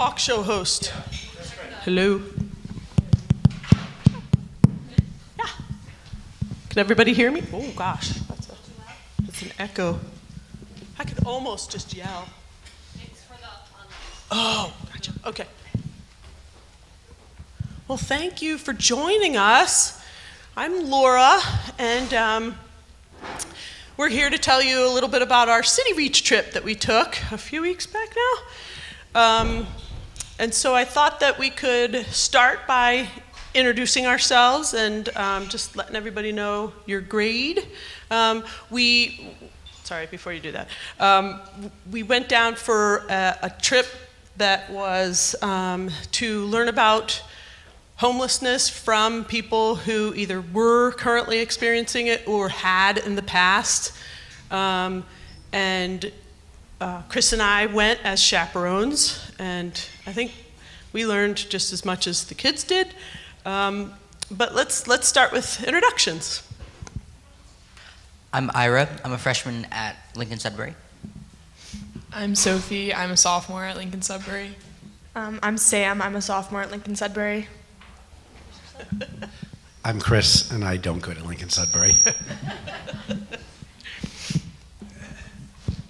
talk show host. Hello. Yeah. Can everybody hear me? Oh gosh, that's an echo. I could almost just yell. Oh, gotcha. Okay. Well, thank you for joining us. I'm Laura, and we're here to tell you a little bit about our City Reach trip that we took a few weeks back now. And so I thought that we could start by introducing ourselves and just letting everybody know your grade. Sorry, before you do that. We went down for a trip that was to learn about homelessness from people who either were currently experiencing it or had in the past. Chris and I went as chaperones, and I think we learned just as much as the kids did. But let's start with introductions. I'm Ira. I'm a freshman at Lincoln Sudbury. I'm Sophie. I'm a sophomore at Lincoln Sudbury. I'm Sam. I'm a sophomore at Lincoln Sudbury. I'm Chris, and I don't go to Lincoln Sudbury.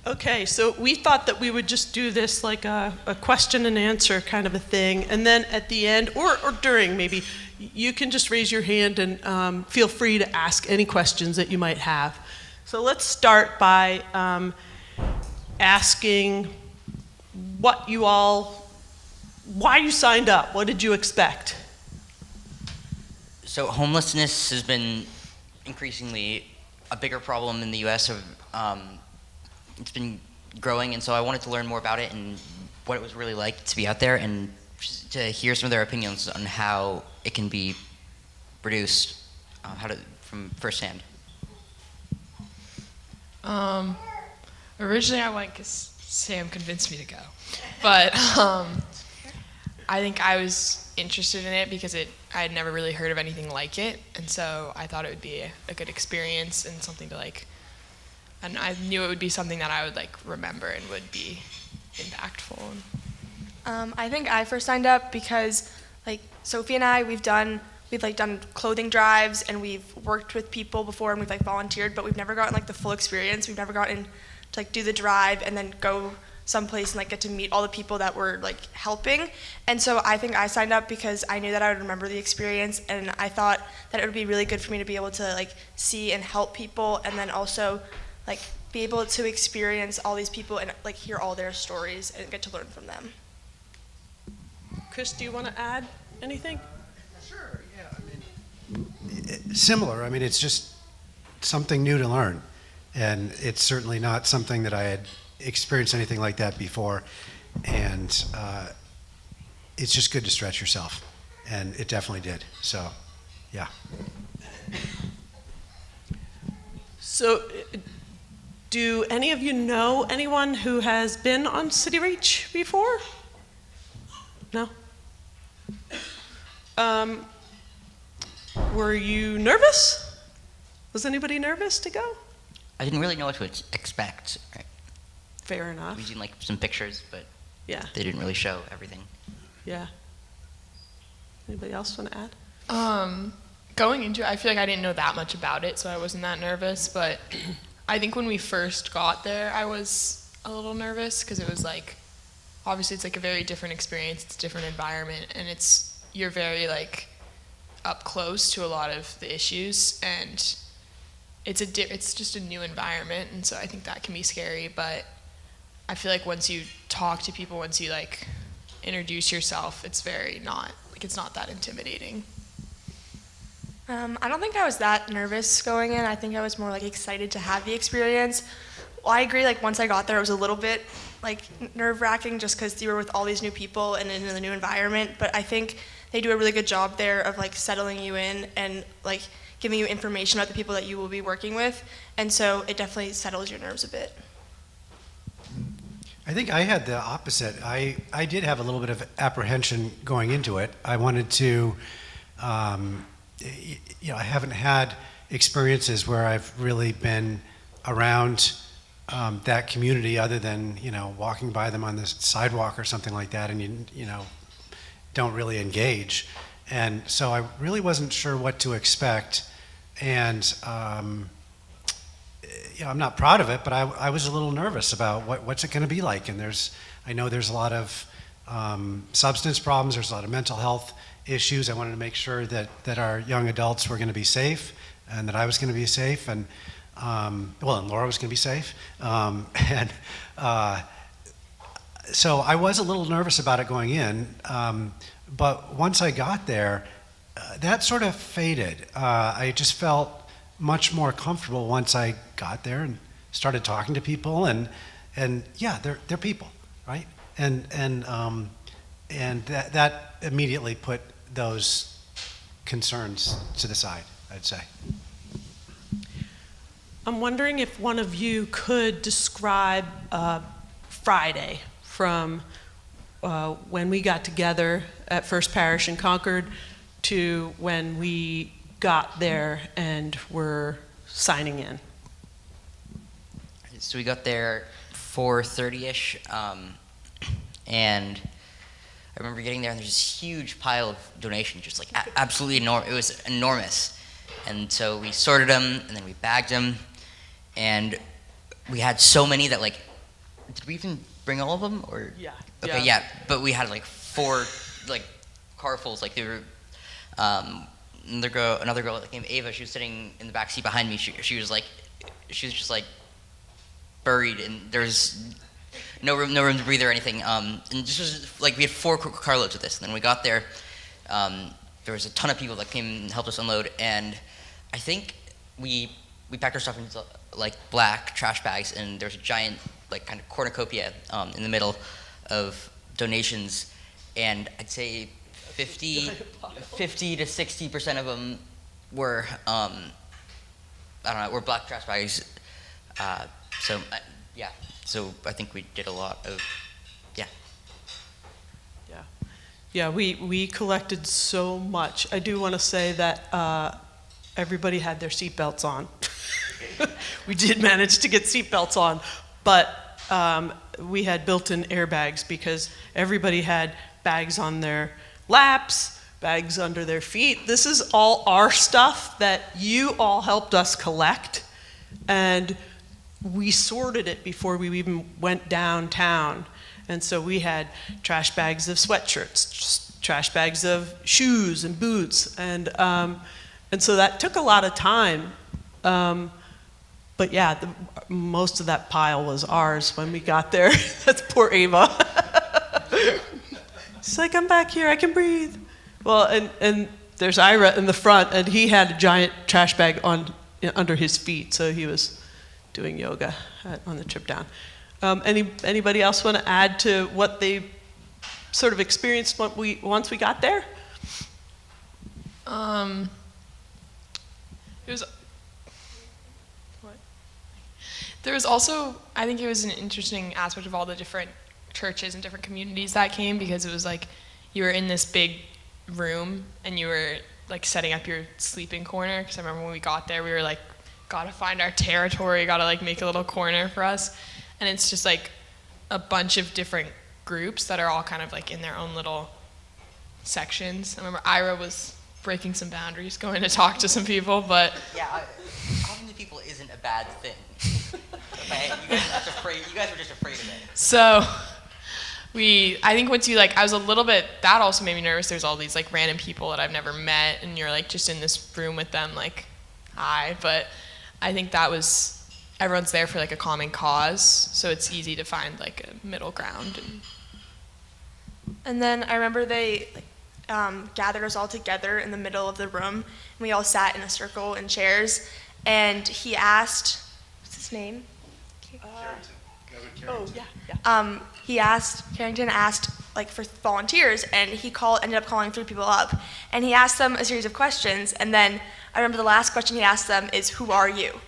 Okay, so we thought that we would just do this like a question and answer kind of a thing, and then at the end, or during maybe, you can just raise your hand and feel free to ask any questions that you might have. So let's start by asking why you signed up. What did you expect? So homelessness has been increasingly a bigger problem in the U.S. It's been growing, and so I wanted to learn more about it and what it was really like to be out there, and just to hear some of their opinions on how it can be reduced, from firsthand. Originally I went because Sam convinced me to go, but I think I was interested in it because I had never really heard of anything like it, and so I thought it would be a good experience and something to and I knew it would be something that I would remember and would be impactful. I think I first signed up because Sophie and I, we've done clothing drives, and we've worked with people before, and we've volunteered, but we've never gotten the full experience. We've never gotten to do the drive and then go someplace and get to meet all the people that were helping. And so I think I signed up because I knew that I would remember the experience, and I thought that it would be really good for me to be able to see and help people, and then also be able to experience all these people and hear all their stories and get to learn from them. Chris, do you want to add anything? Sure, yeah. Similar. It's just something new to learn. And it's certainly not something that I had experienced anything like that before. And it's just good to stretch yourself. And it definitely did. So, yeah. So, do any of you know anyone who has been on City Reach before? No? Were you nervous? Was anybody nervous to go? I didn't really know what to expect. Right? Fair enough. We've seen some pictures, but Yeah. they didn't really show everything. Yeah. Anybody else want to add? Going into it, I feel I didn't know that much about it, so I wasn't that nervous, but I think when we first got there, I was a little nervous because it was obviously it's a very different experience, it's a different environment, and you're very up close to a lot of the issues, and it's just a new environment, and so I think that can be scary, but I feel once you talk to people, once you introduce yourself, it's it's not that intimidating. I don't think I was that nervous going in. I think I was more excited to have the experience. Well, I agree, once I got there, it was a little bit nerve-wracking just because you were with all these new people and in the new environment, but I think they do a really good job there of settling you in and giving you information about the people that you will be working with, and so it definitely settles your nerves a bit. I think I had the opposite. I did have a little bit of apprehension going into it. I wanted to, I haven't had experiences where I've really been around that community other than, walking by them on the sidewalk or something like that, and you don't really engage. And so I really wasn't sure what to expect. And I'm not proud of it, but I was a little nervous about what's it going to be like. And I know there's a lot of substance problems. There's a lot of mental health issues. I wanted to make sure that our young adults were going to be safe, and that I was going to be safe, and and Laura was going to be safe. So I was a little nervous about it going in, but once I got there, that sort of faded. I just felt much more comfortable once I got there and started talking to people, and yeah, they're people, right? And that immediately put those concerns to the side, I'd say. I'm wondering if one of you could describe Friday from when we got together at First Parish in Concord to when we got there and were signing in. So we got there 4:30ish, and I remember getting there and there's this huge pile of donations, just like absolutely enormous. It was enormous. And so we sorted them and then we bagged them, and we had so many that, like, did we even bring all of them? Or Yeah. Okay, yeah, but we had like 4 like carfuls. Like, they were another girl named Ava. She was sitting in the back seat behind me. She was just like buried, and there's no room to breathe or anything. And this was like, we had 4 carloads of this, and then we got there. There was a ton of people that came and helped us unload, and I think we packed our stuff into like black trash bags, and there's a giant like kind of cornucopia in the middle of donations, and I'd say 50 to 60% of them were were black trash bags. So I think we did a lot of, yeah. Yeah, we collected so much. I do want to say that everybody had their seatbelts on. We did manage to get seatbelts on, but we had built-in airbags because everybody had bags on their laps, bags under their feet. This is all our stuff that you all helped us collect, and we sorted it before we even went downtown. And so we had trash bags of sweatshirts, trash bags of shoes and boots, and so that took a lot of time. But yeah, most of that pile was ours when we got there. That's poor Ava. She's like, I'm back here, I can breathe. Well, and there's Ira in the front, and he had a giant trash bag under his feet, so he was doing yoga on the trip down. Anybody else want to add to what they sort of experienced once we got there? There was also, I think it was an interesting aspect of all the different churches and different communities that came, because it was like you were in this big room and you were like setting up your sleeping corner. Because I remember when we got there, we were like, gotta find our territory, gotta like make a little corner for us. And it's just like a bunch of different groups that are all kind of like in their own little sections. I remember Ira was breaking some boundaries, going to talk to some people, but Yeah, talking to people isn't a bad thing. Okay, you guys were just afraid of it. so I think once you like, I was a little bit, that also made me nervous. There's all these like random people that I've never met, and you're like just in this room with them, like, hi. But I think that was, everyone's there for like a common cause, so it's easy to find like a middle ground. And then I remember they gathered us all together in the middle of the room, and we all sat in a circle in chairs, and he asked, what's his name? Carrington asked like for volunteers, and he ended up calling 3 people up, and he asked them a series of questions, and then I remember the last question he asked them is, who are you?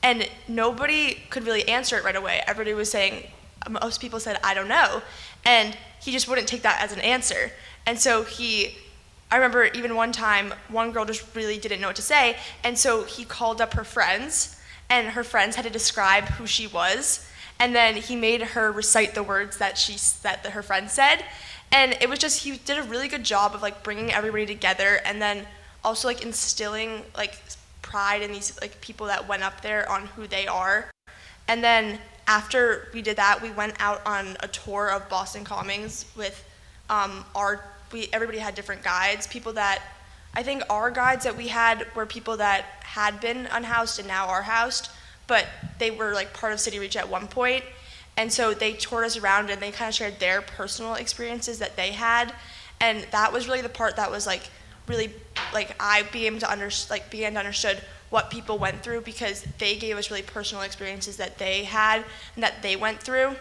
And nobody could really answer it right away. Everybody was saying, most people said, I don't know, and he just wouldn't take that as an answer. And so I remember even one time, one girl just really didn't know what to say, and so he called up her friends, and her friends had to describe who she was, and then he made her recite the words that her friend said, and it was just, he did a really good job of like bringing everybody together, and then also like instilling like pride in these like people that went up there on who they are. And then after we did that, we went out on a tour of Boston Calmings with everybody had different guides. People that, I think our guides that we had were people that had been unhoused and now are housed, but they were like part of City Reach at one point. And so they toured us around and they kind of shared their personal experiences that they had. And that was really the part that was like really, like I began to understood what people went through, because they gave us really personal experiences that they had and that they went through.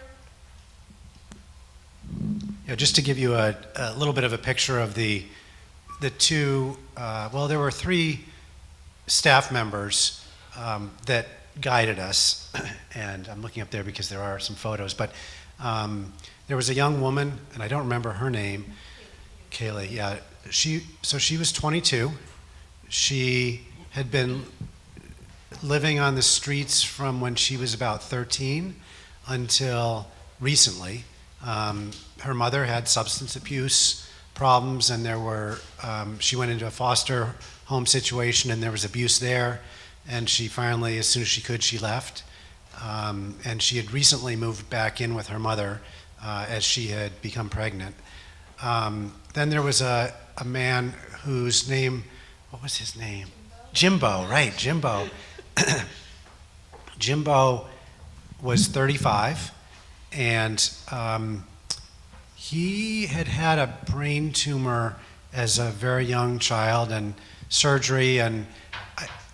Yeah, just to give you a little bit of a picture of the two, there were 3 staff members that guided us, and I'm looking up there because there are some photos, but there was a young woman, and I don't remember her name, Kaylee, yeah. She was 22. She had been living on the streets from when she was about 13 until recently. Her mother had substance abuse problems, and she went into a foster home situation, and there was abuse there, and she finally, as soon as she could, she left. And she had recently moved back in with her mother as she had become pregnant. Then there was a man whose name, what was his name? Jimbo, right, Jimbo. Jimbo was 35, and he had had a brain tumor as a very young child and surgery, and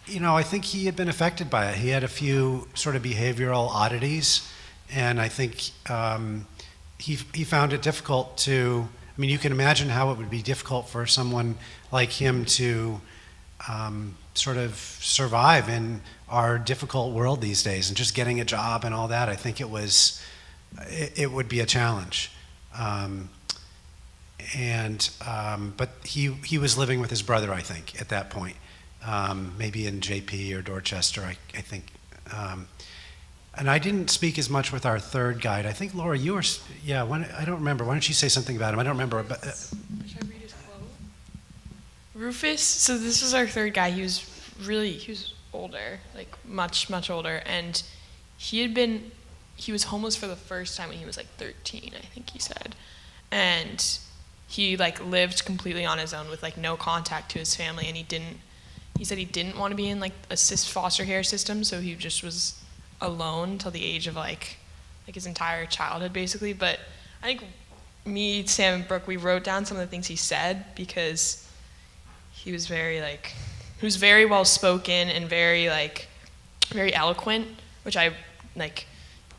I think he had been affected by it. He had a few sort of behavioral oddities, and I think he found it difficult to, you can imagine how it would be difficult for someone like him to sort of survive in our difficult world these days, and just getting a job and all that. I think it would be a challenge. But he was living with his brother, I think, at that point, maybe in JP or Dorchester, I think. And I didn't speak as much with our third guide. I think, Laura, you were, I don't remember. Why don't you say something about him? I don't remember. But, Should I read his quote? Rufus, so this was our third guy. He was older, like much, much older. And he was homeless for the first time when he was like 13, I think he said. And he like lived completely on his own with like no contact to his family. And he said he didn't want to be in like a foster care system, so he just was alone till the age of like his entire childhood basically. But I think me, Sam, and Brooke, we wrote down some of the things he said, because he was very well spoken and very eloquent, which I like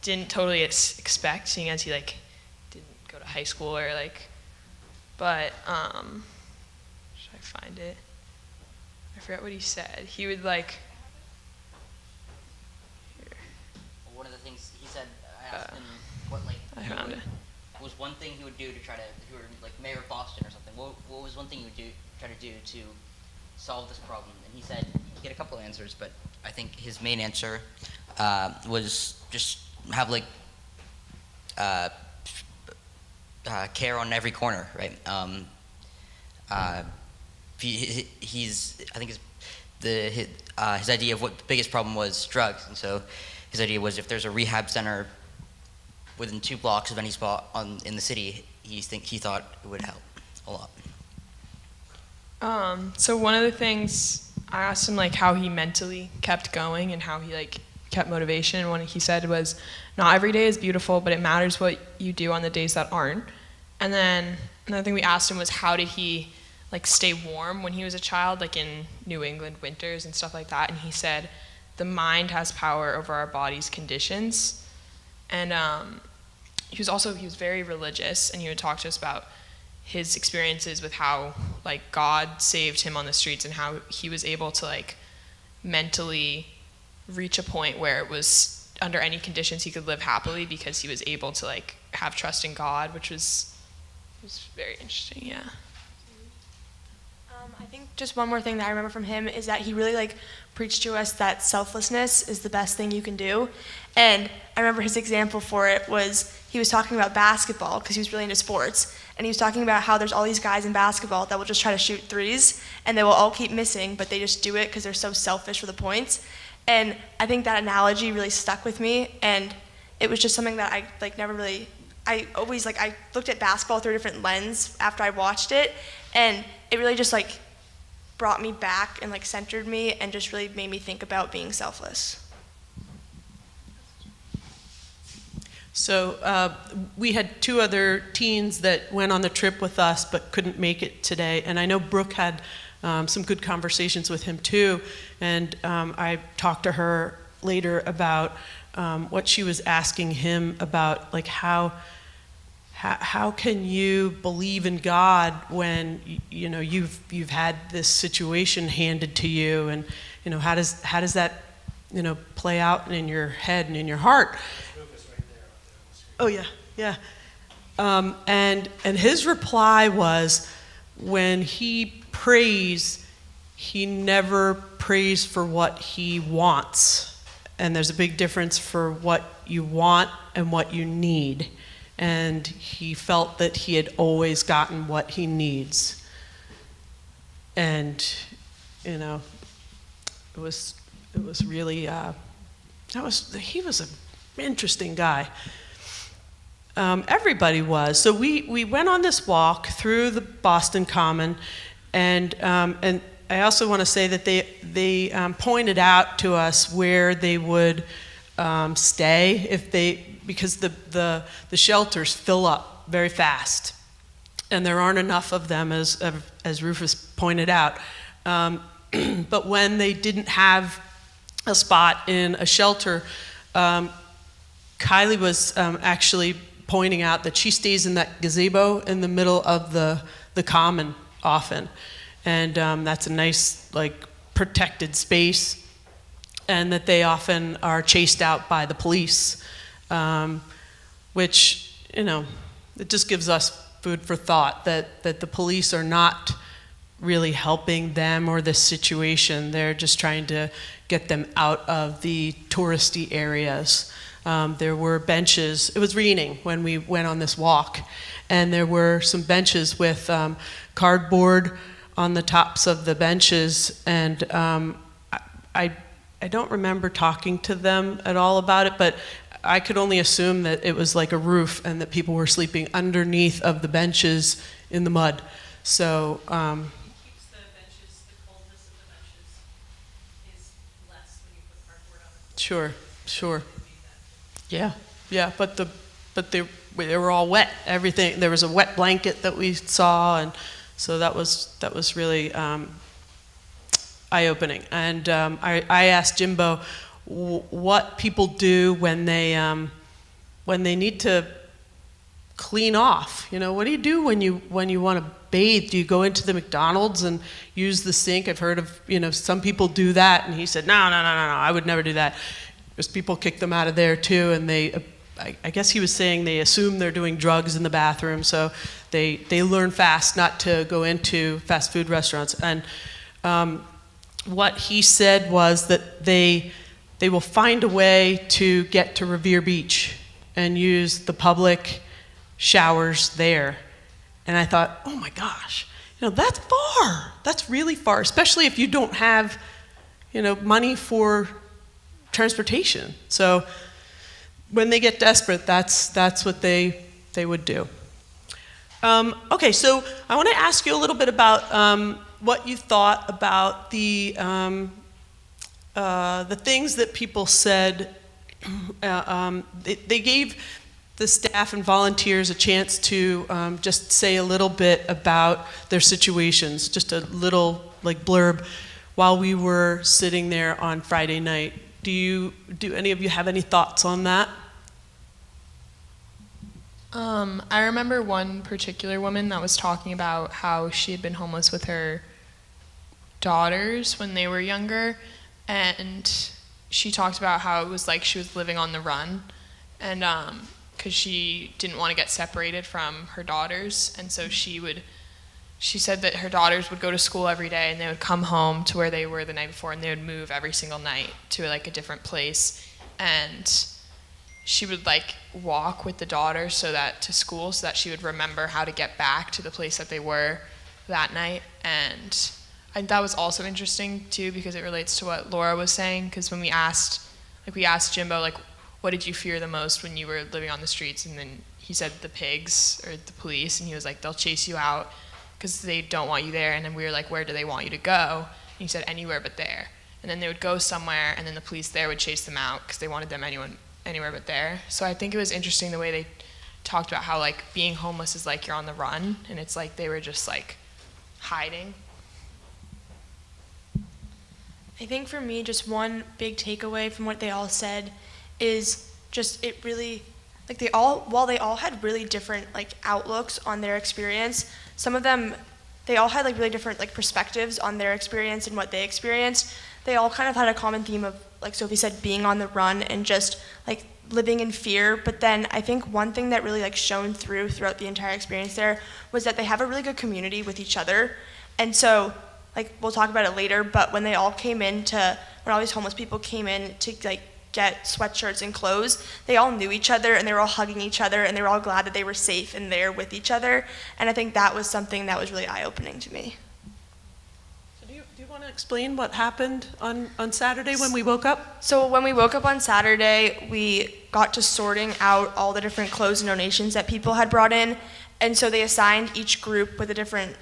didn't totally expect, seeing as he like didn't go to high school or like. But should I find it? I forgot what he said. He would like. One of the things he said, I asked him what I found it. was one thing he would do to try to, if you were like mayor of Boston or something, what was one thing you would try to do to solve this problem? And he said he had a couple of answers, but I think his main answer was just have like care on every corner, right? I think his idea of what the biggest problem was drugs, and so his idea was if there's a rehab center within 2 blocks of any spot in the city, he thought it would help a lot. So one of the things I asked him like how he mentally kept going and how he like kept motivation, and one he said was, not every day is beautiful, but it matters what you do on the days that aren't. And then another thing we asked him was how did he like stay warm when he was a child, like in New England winters and stuff like that. And he said the mind has power over our body's conditions. And he was very religious, and he would talk to us about his experiences with how like God saved him on the streets and how he was able to like mentally reach a point where it was under any conditions he could live happily because he was able to like have trust in God, which was very interesting. Yeah. I think just one more thing that I remember from him is that he really like preached to us that selflessness is the best thing you can do. And I remember his example for it was he was talking about basketball because he was really into sports. And he was talking about how there's all these guys in basketball that will just try to shoot threes and they will all keep missing, but they just do it because they're so selfish for the points. And I think that analogy really stuck with me, and it was just something that I like never really, I always like, I looked at basketball through a different lens after I watched it, and it really just like brought me back and like centered me and just really made me think about being selfless. So we had two other teens that went on the trip with us but couldn't make it today. And I know Brooke had some good conversations with him too. And I talked to her later about what she was asking him about, like how can you believe in God when you know you've had this situation handed to you, and you know how does that play out in your head and in your heart? Oh yeah, yeah. And his reply was, when he prays, he never prays for what he wants, and there's a big difference for what you want and what you need. And he felt that he had always gotten what he needs. And, you know, it was really, he was an interesting guy. Everybody was. So we went on this walk through the Boston Common, and I also want to say that they pointed out to us where they would stay because the shelters fill up very fast, and there aren't enough of them, as Rufus pointed out. But when they didn't have a spot in a shelter, Kylie was actually pointing out that she stays in that gazebo in the middle of the common often, and that's a nice protected space, and that they often are chased out by the police, which it just gives us food for thought that the police are not really helping them or this situation. They're just trying to get them out of the touristy areas. There were benches. It was raining when we went on this walk, and there were some benches with cardboard on the tops of the benches, and I don't remember talking to them at all about it, but I could only assume that it was like a roof and that people were sleeping underneath of the benches in the mud. So keeps the coldness of the benches is less when you put cardboard on it. Sure. Yeah, but they were all wet. Everything, there was a wet blanket that we saw, and so that was really eye-opening. And I asked Jimbo what people do when they need to clean off. What do you do when you want to bathe? Do you go into the McDonald's and use the sink? I've heard of some people do that, and he said no, I would never do that. There's people kick them out of there too, and I guess he was saying they assume they're doing drugs in the bathroom, so they learn fast not to go into fast food restaurants. And what he said was that they will find a way to get to Revere Beach and use the public showers there. And I thought, oh my gosh, that's far. That's really far, especially if you don't have, money for transportation. So when they get desperate, that's what they would do. Okay, so I want to ask you a little bit about what you thought about the things that people said. They gave the staff and volunteers a chance to just say a little bit about their situations, just a little blurb, while we were sitting there on Friday night. Do any of you have any thoughts on that? I remember one particular woman that was talking about how she had been homeless with her daughters when they were younger, and she talked about how it was like she was living on the run, and because she didn't want to get separated from her daughters, and so she she said that her daughters would go to school every day and they would come home to where they were the night before, and they would move every single night to like a different place. And she would like walk with the daughters to school so that she would remember how to get back to the place that they were that night. And I think that was also interesting too, because it relates to what Laura was saying, because when we asked Jimbo, like, what did you fear the most when you were living on the streets? And then he said the pigs or the police, and he was like, they'll chase you out because they don't want you there. And then we were like, where do they want you to go? And he said, anywhere but there. And then they would go somewhere, and then the police there would chase them out because they wanted them anywhere but there. So I think it was interesting the way they talked about how like being homeless is like you're on the run, and it's like they were just like hiding. I think for me, just one big takeaway from what they all said is just it really, like while they all had really different like outlooks on their experience, some of them, they all had like really different like perspectives on their experience and what they experienced. They all kind of had a common theme of, like Sophie said, being on the run and just like living in fear. But then I think one thing that really like shone throughout the entire experience there was that they have a really good community with each other. And so, like, we'll talk about it later, but when all these homeless people came in to like get sweatshirts and clothes, they all knew each other and they were all hugging each other and they were all glad that they were safe and there with each other. And I think that was something that was really eye-opening to me. So do you want to explain what happened on Saturday when we woke up? So when we woke up on Saturday, we got to sorting out all the different clothes and donations that people had brought in. And so they assigned each group with a different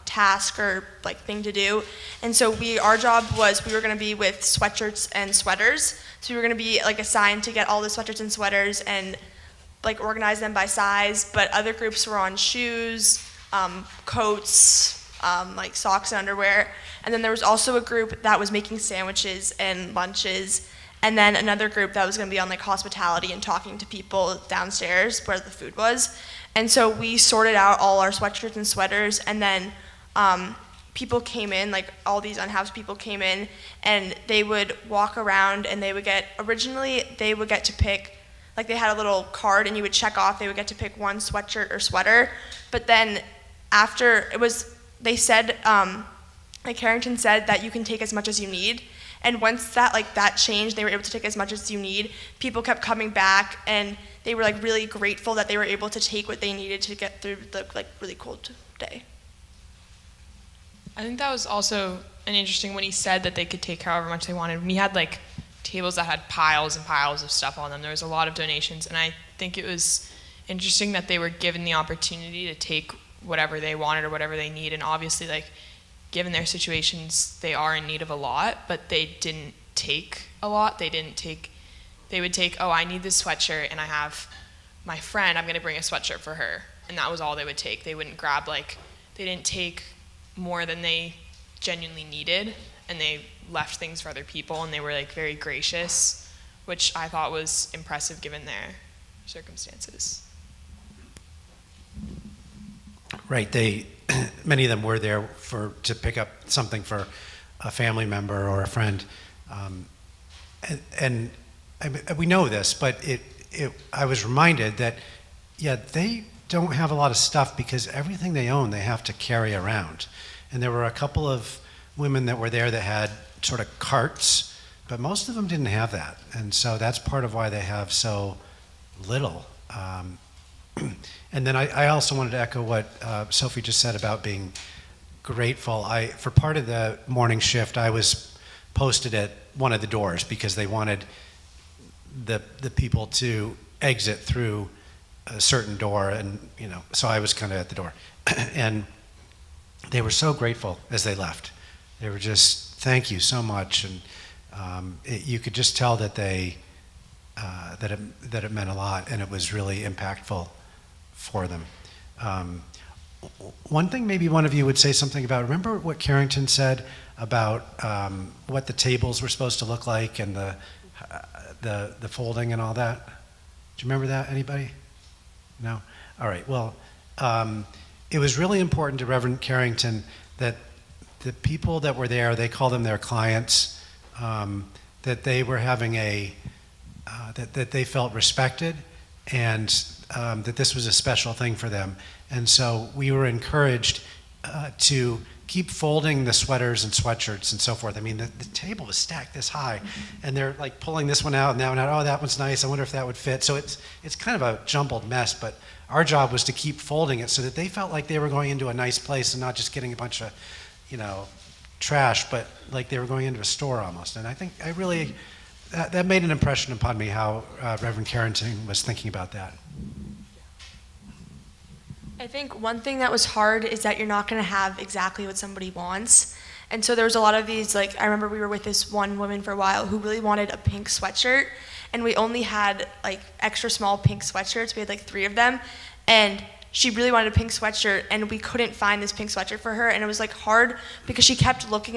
task or like thing to do. And so our job was we were going to be with sweatshirts and sweaters. So we were going to be like assigned to get all the sweatshirts and sweaters and like organize them by size. But other groups were on shoes, coats, like socks and underwear. And then there was also a group that was making sandwiches and lunches. And then another group that was going to be on like hospitality and talking to people downstairs where the food was. And so we sorted out all our sweatshirts and sweaters, and then people came in, like all these unhoused people came in, and they would walk around and they would get to pick, like they had a little card and you would check off, they would get to pick one sweatshirt or sweater. But then after they said, like Carrington said that you can take as much as you need. And once that changed, they were able to take as much as you need. People kept coming back, and they were like really grateful that they were able to take what they needed to get through the like really cold day. I think that was also an interesting when he said that they could take however much they wanted. We had like tables that had piles and piles of stuff on them. There was a lot of donations, and I think it was interesting that they were given the opportunity to take whatever they wanted or whatever they need. And obviously, like, given their situations, they are in need of a lot, but they didn't take a lot. They would take, oh, I need this sweatshirt, and I have my friend, I'm gonna bring a sweatshirt for her. And that was all they would take. They wouldn't grab, like, they didn't take more than they genuinely needed, and they left things for other people, and they were like very gracious, which I thought was impressive given their circumstances. Right. Many of them were there to pick up something for a family member or a friend, and we know this, but I was reminded that they don't have a lot of stuff because everything they own they have to carry around, and there were a couple of women that were there that had sort of carts, but most of them didn't have that, and so that's part of why they have so little. And then I also wanted to echo what Sophie just said about being grateful. For part of the morning shift, I was posted at one of the doors because they wanted the people to exit through a certain door, and so I was kind of at the door. And they were so grateful as they left. They were just, thank you so much, and you could just tell that that it meant a lot, and it was really impactful for them. One thing maybe one of you would say something about, remember what Carrington said about what the tables were supposed to look like and the folding and all that? Do you remember that, anybody? No? All right, well, it was really important to Reverend Carrington that the people that were there, they call them their clients, that they were having that they felt respected, and that this was a special thing for them. And so we were encouraged to keep folding the sweaters and sweatshirts and so forth. I mean, the table was stacked this high, and they're like pulling this one out and that one out. Oh, that one's nice. I wonder if that would fit. So it's kind of a jumbled mess, but our job was to keep folding it so that they felt like they were going into a nice place and not just getting a bunch of, trash, but like they were going into a store almost. And I think that made an impression upon me how Reverend Carrington was thinking about that. I think one thing that was hard is that you're not going to have exactly what somebody wants. And so there was a lot of these, like, I remember we were with this one woman for a while who really wanted a pink sweatshirt, and we only had, like, extra small pink sweatshirts. We had, like, 3 of them, and she really wanted a pink sweatshirt, and we couldn't find this pink sweatshirt for her, and it was, like, hard because she kept looking,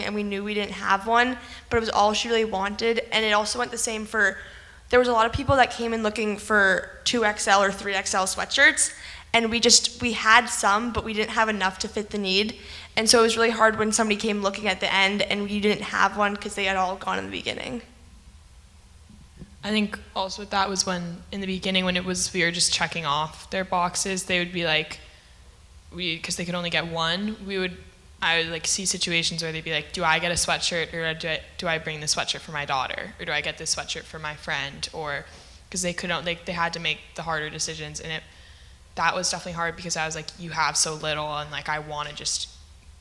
and we knew we didn't have one, but it was all she really wanted. And it also went the same for, there was a lot of people that came in looking for 2XL or 3XL sweatshirts, and we had some, but we didn't have enough to fit the need. And so it was really hard when somebody came looking at the end and we didn't have one because they had all gone in the beginning. I think also with that was when, in the beginning, when we were just checking off their boxes, they would be like, because they could only get one, I would like see situations where they'd be like, do I get a sweatshirt, or do I bring the sweatshirt for my daughter, or do I get this sweatshirt for my friend, or, because they had to make the harder decisions, and that was definitely hard because I was like, you have so little, and like I want to just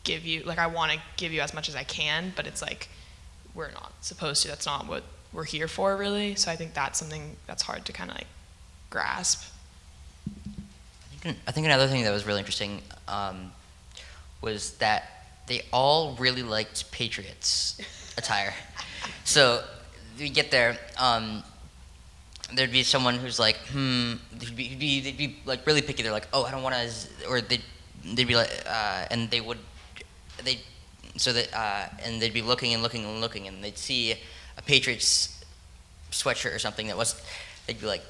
give you, like I want to give you as much as I can, but it's like we're not supposed to. That's not what we're here for, really. So I think that's something that's hard to kind of like grasp. I think another thing that was really interesting was that they all really liked Patriots attire. So we get there. There'd be someone who's like, they'd be like really picky. They're like, oh, I don't want to, or they'd be like, and they'd be looking and looking and looking, and they'd see a Patriots sweatshirt or something they'd be like,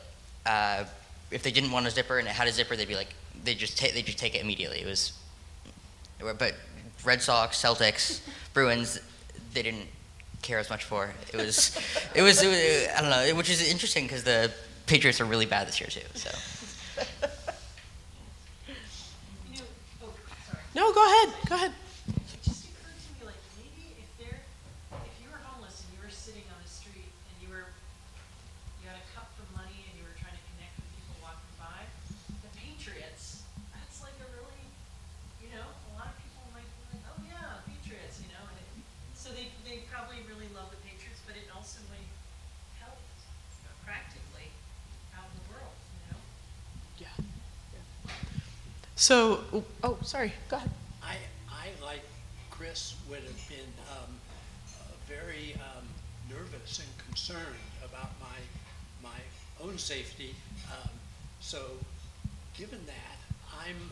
if they didn't want a zipper and it had a zipper, they'd be like, they just take it immediately. But Red Sox, Celtics, Bruins, they didn't care as much for. It was I don't know, which is interesting because the Patriots are really bad this year too. So. No, go ahead. It just occurred to me, like, maybe if you were homeless and you were sitting on the street and you had a cup for money and you were trying to connect with people walking by, the Patriots, that's like a really, a lot of people might be like, oh yeah, Patriots, and so they probably really love the Patriots, but it also might help practically out in the world, Yeah. So, sorry, go ahead. I like Chris, would have been very nervous and concerned about my own safety. So, given that, I'm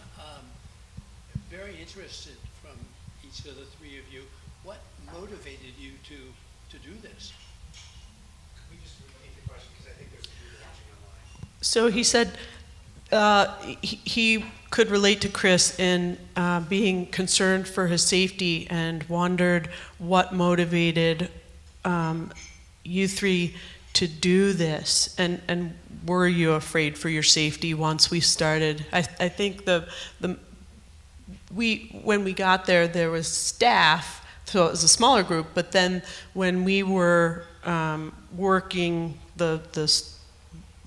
very interested from each of the 3 of you. What motivated you to do this? Could we just repeat the question, because I think there's people watching online. So he said he could relate to Chris in being concerned for his safety and wondered what motivated you 3 to do this, and were you afraid for your safety once we started? I think when we got there was staff, so it was a smaller group, but then when we were working the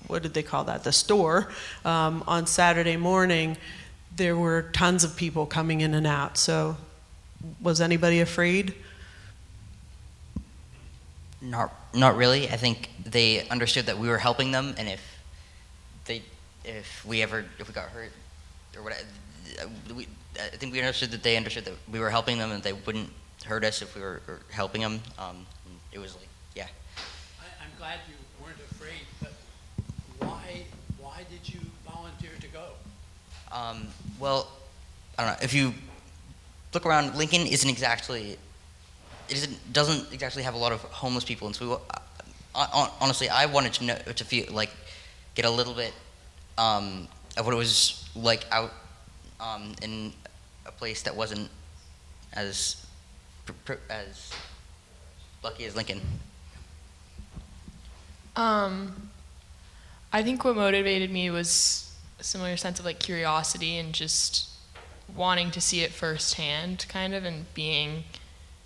what did they call that? The store on Saturday morning, there were tons of people coming in and out. So was anybody afraid? Not really. I think they understood that we were helping them, and if we got hurt or whatever, I think we understood that they understood that we were helping them and they wouldn't hurt us if we were helping them. It was like, yeah. I'm glad you weren't afraid, but why did you volunteer to go? Well, I don't know. If you look around, Lincoln doesn't exactly have a lot of homeless people, and so honestly, I wanted to feel like get a little bit of what it was like out in a place that wasn't as lucky as Lincoln. I think what motivated me was a similar sense of like curiosity and just wanting to see it firsthand, kind of, and being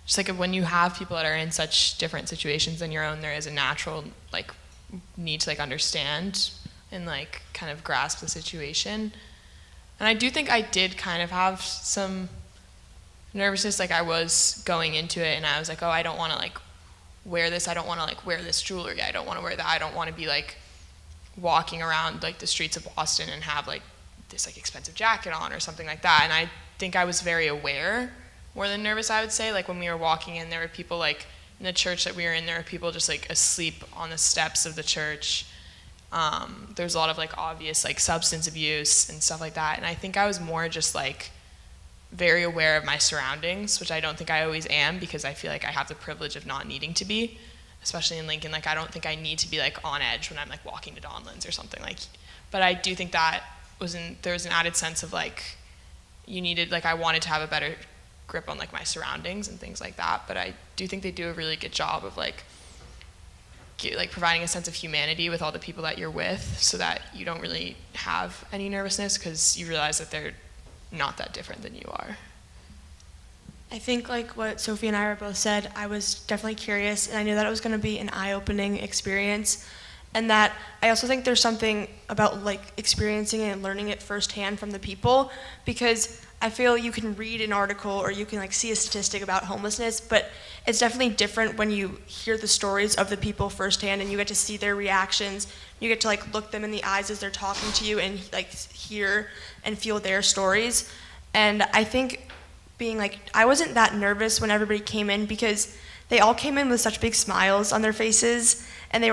just like when you have people that are in such different situations than your own, there is a natural like need to like understand and like kind of grasp the situation. And I do think I did kind of have some nervousness, like I was going into it and I was like, oh, I don't want to like wear this, I don't want to like wear this jewelry, I don't want to wear that, I don't want to be like walking around like the streets of Boston and have like this like expensive jacket on or something like that. And I think I was very aware, more than nervous, I would say. Like when we were walking in, there were people like in the church that we were in, there were people just like asleep on the steps of the church. There's a lot of like obvious like substance abuse and stuff like that. And I think I was more just like very aware of my surroundings, which I don't think I always am, because I feel like I have the privilege of not needing to be, especially in Lincoln. Like I don't think I need to be like on edge when I'm like walking to Donlands or something like. But I do think that there was an added sense of like you needed, like I wanted to have a better grip on like my surroundings and things like that. But I do think they do a really good job of like providing a sense of humanity with all the people that you're with, so that you don't really have any nervousness because you realize that they're not that different than you are. I think like what Sophie and I were both said, I was definitely curious, and I knew that it was going to be an eye-opening experience, and that I also think there's something about like experiencing it and learning it firsthand from the people, because I feel you can read an article or you can like see a statistic about homelessness, but it's definitely different when you hear the stories of the people firsthand and you get to see their reactions. You get to like look them in the eyes as they're talking to you and like hear and feel their stories. And I think being like, I wasn't that nervous when everybody came in, because they all came in with such big smiles on their faces, and they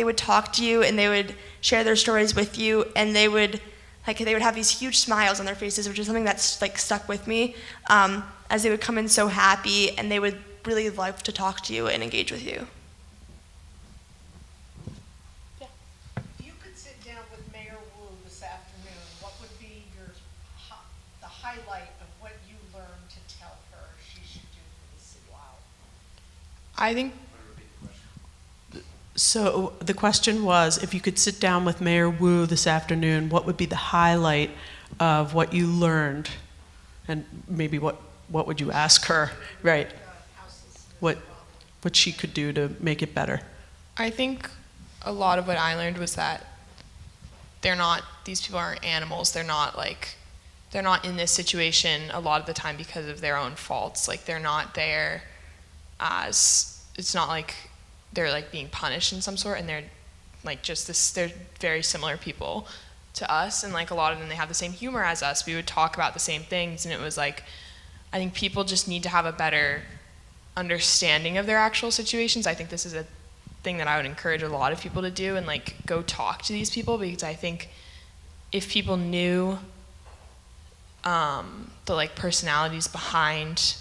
would talk to you and they would share their stories with you, and they would have these huge smiles on their faces, which is something that's like stuck with me, as they would come in so happy and they would really love to talk to you and engage with you. If you could sit down with Mayor Wu this afternoon, what would be the highlight of what you learned to tell her she should do for the city? Wow. I think So the question was, if you could sit down with Mayor Wu this afternoon, what would be the highlight of what you learned? And maybe what would you ask her, right? What she could do to make it better? I think a lot of what I learned was that these people aren't animals. They're not in this situation a lot of the time because of their own faults. Like they're not there it's not like they're like being punished in some sort, and they're like they're very similar people to us, and like a lot of them, they have the same humor as us. We would talk about the same things, and it was like, I think people just need to have a better understanding of their actual situations. I think this is a thing that I would encourage a lot of people to do, and like go talk to these people, because I think if people knew the like personalities behind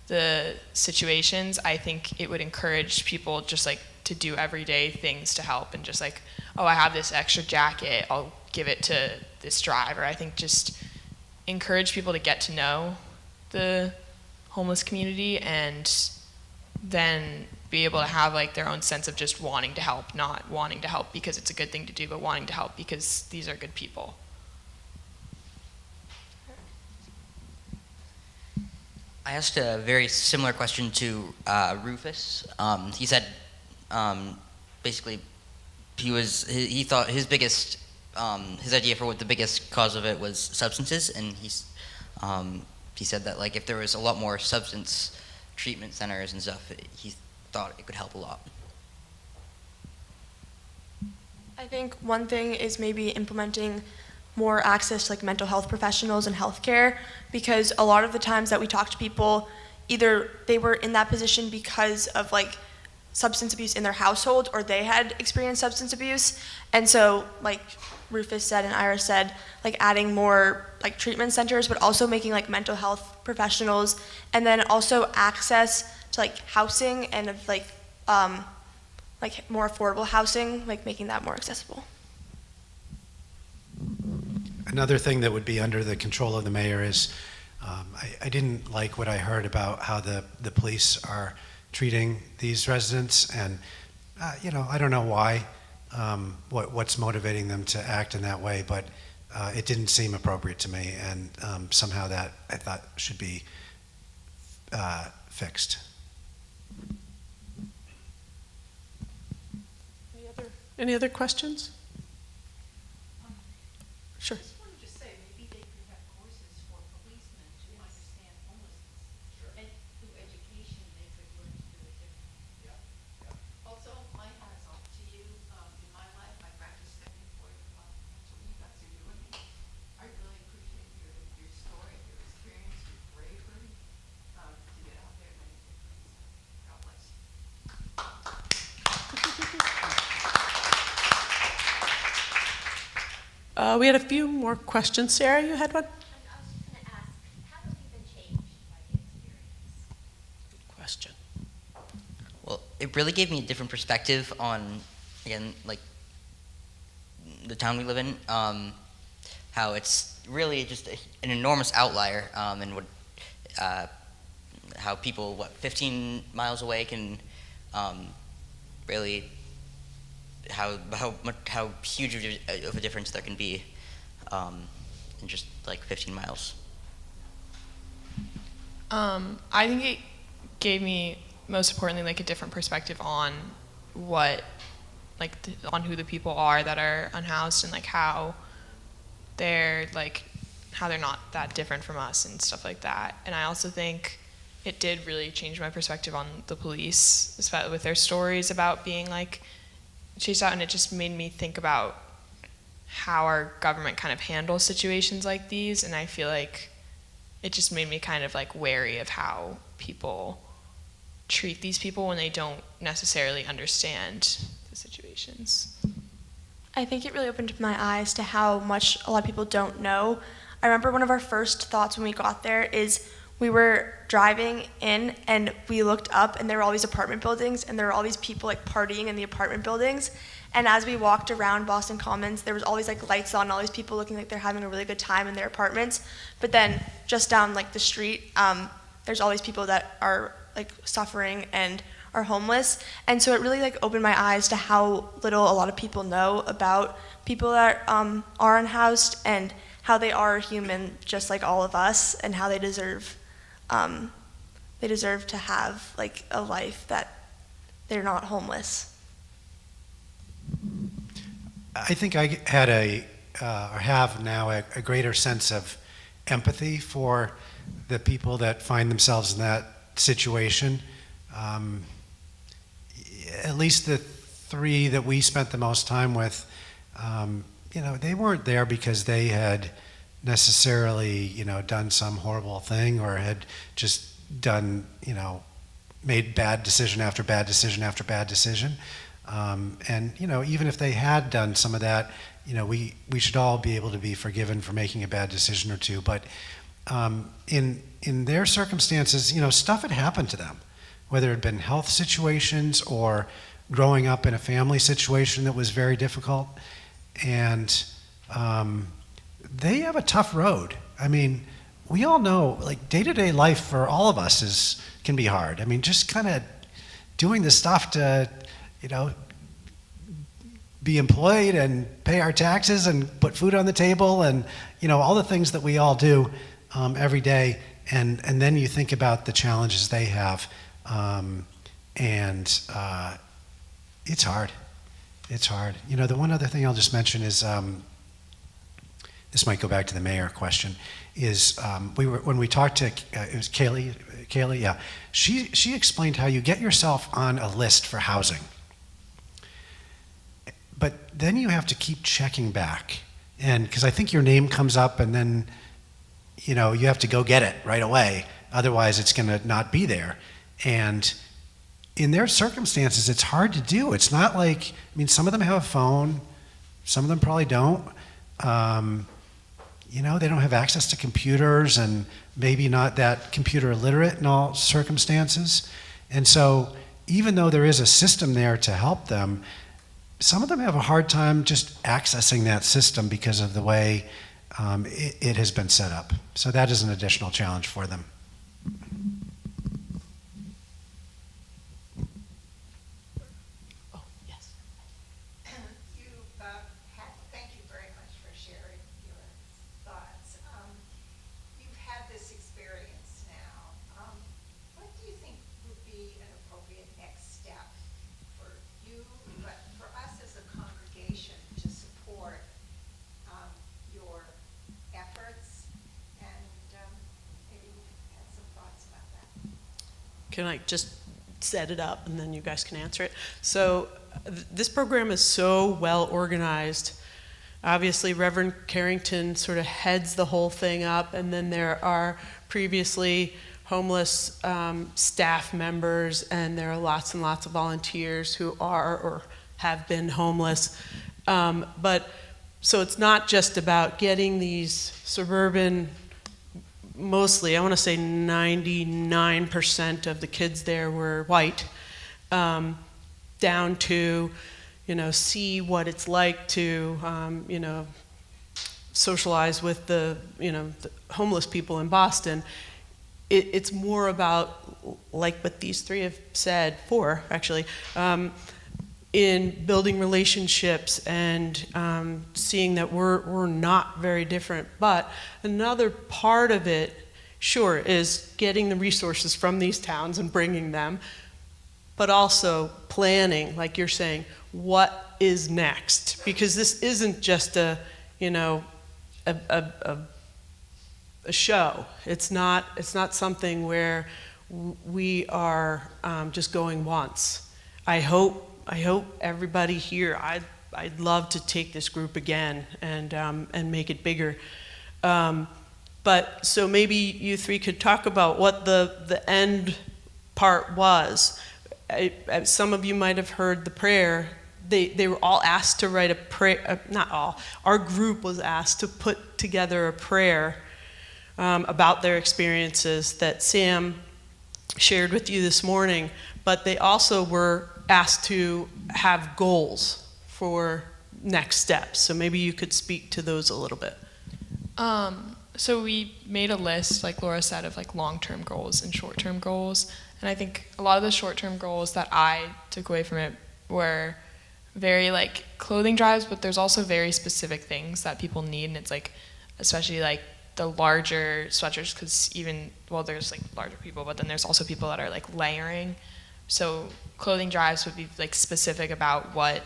the situations, I think it would encourage people just like to do everyday things to help, and just like, oh, I have this extra jacket, I'll give it to this driver. I think just encourage people to get to know the homeless community, and then be able to have like their own sense of just wanting to help, not wanting to help because it's a good thing to do, but wanting to help because these are good people. I asked a very similar question to Rufus. He said, basically, he thought his biggest, his idea for what the biggest cause of it was substances, and he said that like if there was a lot more substance treatment centers and stuff, he thought it could help a lot. I think one thing is maybe implementing more access to like mental health professionals and healthcare, because a lot of the times that we talk to people, either they were in that position because of like substance abuse in their household, or they had experienced substance abuse. And so like Rufus said and Ira said, like adding more like treatment centers, but also making like mental health professionals, and then also access to like housing and of like more affordable housing, like making that more accessible. Another thing that would be under the control of the mayor is, I didn't like what I heard about how the police are treating these residents, and I don't know why, what's motivating them to act in that way, but it didn't seem appropriate to me, and somehow that I thought should be fixed. Any other questions? Sure. I just wanted to say, maybe they could have courses for policemen to understand homelessness. And through education, they could learn to do it differently. Also, my hat is off to you. In my life, I practiced second for you. That's what you guys are doing. I really appreciate your story, your experience, your bravery to get out there and make a difference. God bless you. We had a few more questions. Sarah, you had one? I was just going to ask, how have you been changed by the experience? Good question. Well, it really gave me a different perspective on, again, like the town we live in. How it's really just an enormous outlier, and what how people 15 miles away can really how huge of a difference there can be in just like 15 miles. I think it gave me, most importantly, like a different perspective on what, like, on who the people are that are unhoused, and like how they're not that different from us and stuff like that. And I also think it did really change my perspective on the police, especially with their stories about being like chased out, and it just made me think about how our government kind of handles situations like these, and I feel like it just made me kind of like wary of how people treat these people when they don't necessarily understand the situations. I think it really opened my eyes to how much a lot of people don't know. I remember one of our first thoughts when we got there is we were driving in and we looked up and there were all these apartment buildings and there were all these people like partying in the apartment buildings. And as we walked around Boston Commons, there was always like lights on, all these people looking like they're having a really good time in their apartments. But then just down like the street, there's all these people that are like suffering and are homeless. And so it really like opened my eyes to how little a lot of people know about people that are unhoused and how they are human just like all of us, and how they deserve to have like a life that they're not homeless. I think I had or have now a greater sense of empathy for the people that find themselves in that situation. At least the three that we spent the most time with, they weren't there because they had necessarily, done some horrible thing or had just done, made bad decision after bad decision after bad decision. And even if they had done some of that, we should all be able to be forgiven for making a bad decision or two. But in their circumstances, stuff had happened to them, whether it had been health situations or growing up in a family situation that was very difficult. And they have a tough road. I mean, we all know, like, day-to-day life for all of us can be hard. I mean, just kind of doing the stuff to, be employed and pay our taxes and put food on the table and, all the things that we all do every day. And then you think about the challenges they have. It's hard. It's hard. The one other thing I'll just mention is, this might go back to the mayor question, is when we talked to, it was Kaylee, yeah. She explained how you get yourself on a list for housing. But then you have to keep checking back. And because I think your name comes up and then, you have to go get it right away. Otherwise, it's going to not be there. And in their circumstances, it's hard to do. It's not like, some of them have a phone. Some of them probably don't. They don't have access to computers and maybe not that computer literate in all circumstances. And so even though there is a system there to help them, some of them have a hard time just accessing that system because of the way it has been set up. So that is an additional challenge for them. Oh, yes. Thank you very much for sharing your can I just set it up and then you guys can answer it? So this program is so well organized. Obviously, Reverend Carrington sort of heads the whole thing up, and then there are previously homeless staff members, and there are lots and lots of volunteers who are or have been homeless. But so it's not just about getting these suburban, mostly, I want to say 99% of the kids there were white, down to, see what it's like to, socialize with the homeless people in Boston. It's more about, like what these four actually, in building relationships and seeing that we're not very different. But another part of it, sure, is getting the resources from these towns and bringing them, but also planning, like you're saying, what is next? Because this isn't just a show. It's not something where we are just going once. I hope everybody here. I'd love to take this group again and make it bigger. But so maybe you three could talk about what the end part was. Some of you might have heard the prayer. They were all asked to write a prayer. Not all. Our group was asked to put together a prayer about their experiences that Sam shared with you this morning. But they also were asked to have goals for next steps. So maybe you could speak to those a little bit. So we made a list, like Laura said, of like long-term goals and short-term goals. And I think a lot of the short-term goals that I took away from it were very like clothing drives, but there's also very specific things that people need. And it's like, especially like the larger sweatshirts, because there's like larger people, but then there's also people that are like layering. So clothing drives would be like specific about what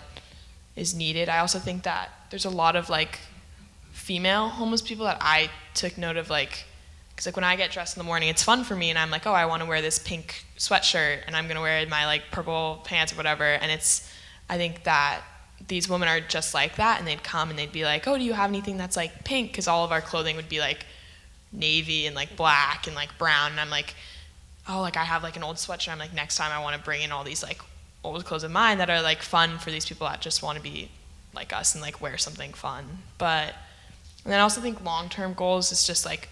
is needed. I also think that there's a lot of like female homeless people that I took note of, like, because like when I get dressed in the morning, it's fun for me, and I'm like, oh, I want to wear this pink sweatshirt, and I'm gonna wear my like purple pants or whatever. And I think that these women are just like that, and they'd come and they'd be like, oh, do you have anything that's like pink? Because all of our clothing would be like navy and like black and like brown, and I'm like, oh, like I have like an old sweatshirt. I'm like, next time I want to bring in all these like old clothes of mine that are like fun for these people that just want to be like us and like wear something fun. And then I also think long-term goals is just like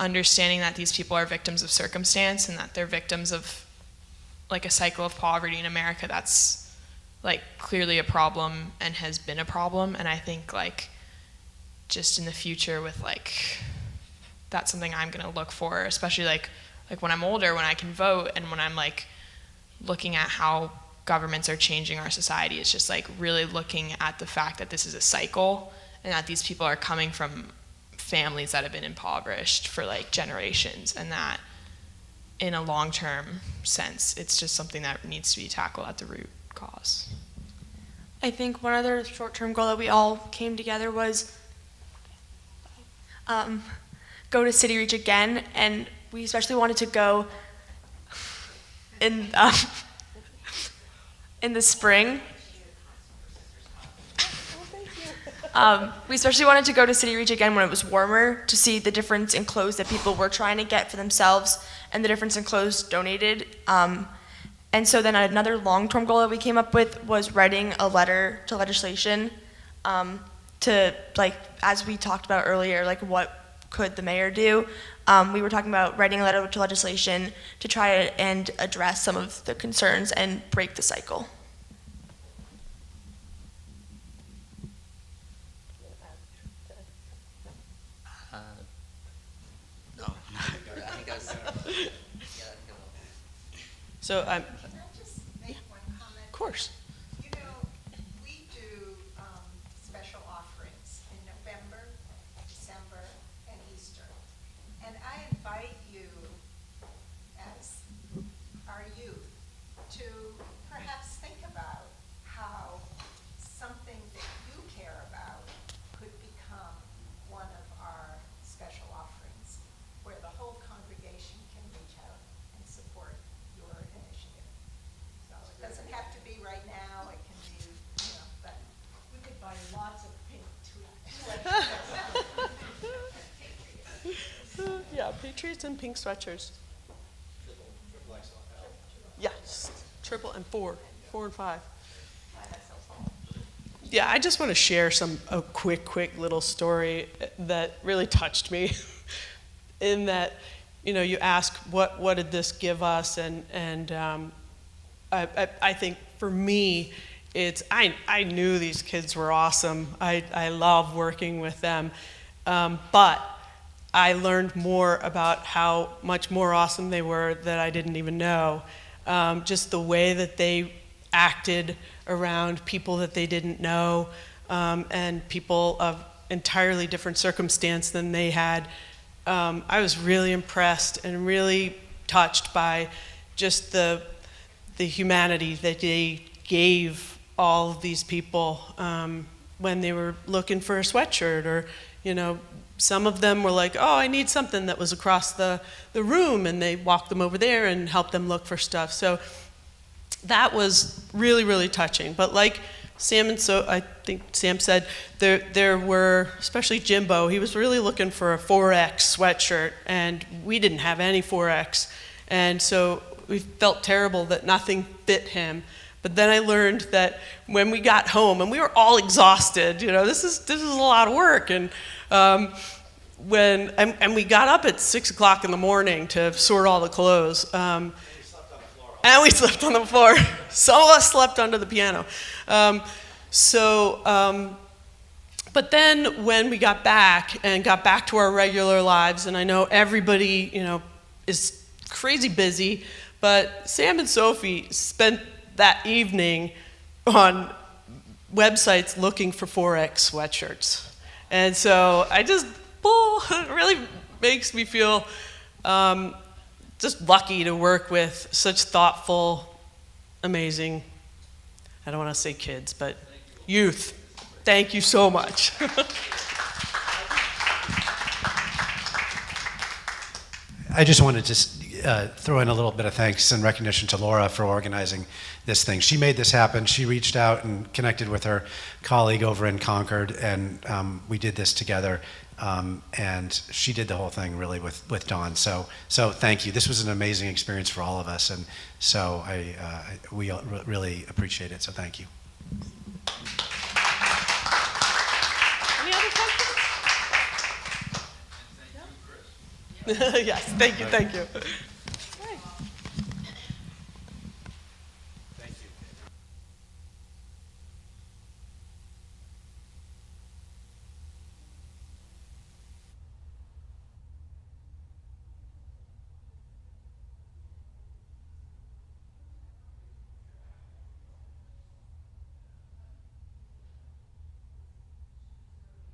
understanding that these people are victims of circumstance and that they're victims of like a cycle of poverty in America that's like clearly a problem and has been a problem. And I think like just in the future with like, that's something I'm gonna look for, especially like when I'm older, when I can vote, and when I'm like looking at how governments are changing our society. It's just like really looking at the fact that this is a cycle and that these people are coming from families that have been impoverished for like generations, and that in a long-term sense, it's just something that needs to be tackled at the root cause. I think one other short-term goal that we all came together was go to City Reach again, and we especially wanted to go in the spring. We especially wanted to go to City Reach again when it was warmer to see the difference in clothes that people were trying to get for themselves and the difference in clothes donated. And so then another long-term goal that we came up with was writing a letter to legislation to, like, as we talked about earlier, like what could the mayor do? We were talking about writing a letter to legislation to try and address some of the concerns and break the cycle. So Can I just make one comment? of course. You know, we do special offerings in November, December, and Easter. And I invite you, as our youth, to perhaps think about how something that you care about could become one of our special offerings, where the whole congregation can reach out and support Patriots and pink sweatshirts. Yes, triple and 4 and 5. Yeah, I just want to share a quick little story that really touched me. In that, you ask what did this give us, and I think for me, it's I knew these kids were awesome. I love working with them, but I learned more about how much more awesome they were that I didn't even know. Just the way that they acted around people that they didn't know, and people of entirely different circumstance than they had. I was really impressed and really touched by just the humanity that they gave all of these people when they were looking for a sweatshirt, or some of them were like, oh, I need something that was across the room, and they walked them over there and helped them look for stuff. So that was really, really touching. But like I think Sam said, there were, especially Jimbo, he was really looking for a 4X sweatshirt, and we didn't have any 4X. And so we felt terrible that nothing fit him. But then I learned that when we got home, and we were all exhausted, this is a lot of work, and when we got up at 6 o'clock in the morning to sort all the clothes, and we slept on the floor. Some of us slept under the piano. But then when we got back to our regular lives, and I know everybody, is crazy busy, but Sam and Sophie spent that evening on websites looking for 4X sweatshirts. And so it really makes me feel just lucky to work with such thoughtful, amazing, I don't want to say kids, but youth. Thank you so much. I just wanted to throw in a little bit of thanks and recognition to Laura for organizing this thing. She made this happen. She reached out and connected with her colleague over in Concord, and we did this together. And she did the whole thing really with Dawn. So thank you. This was an amazing experience for all of us, and so we really appreciate it. So thank you. Any other questions? Yes, thank you.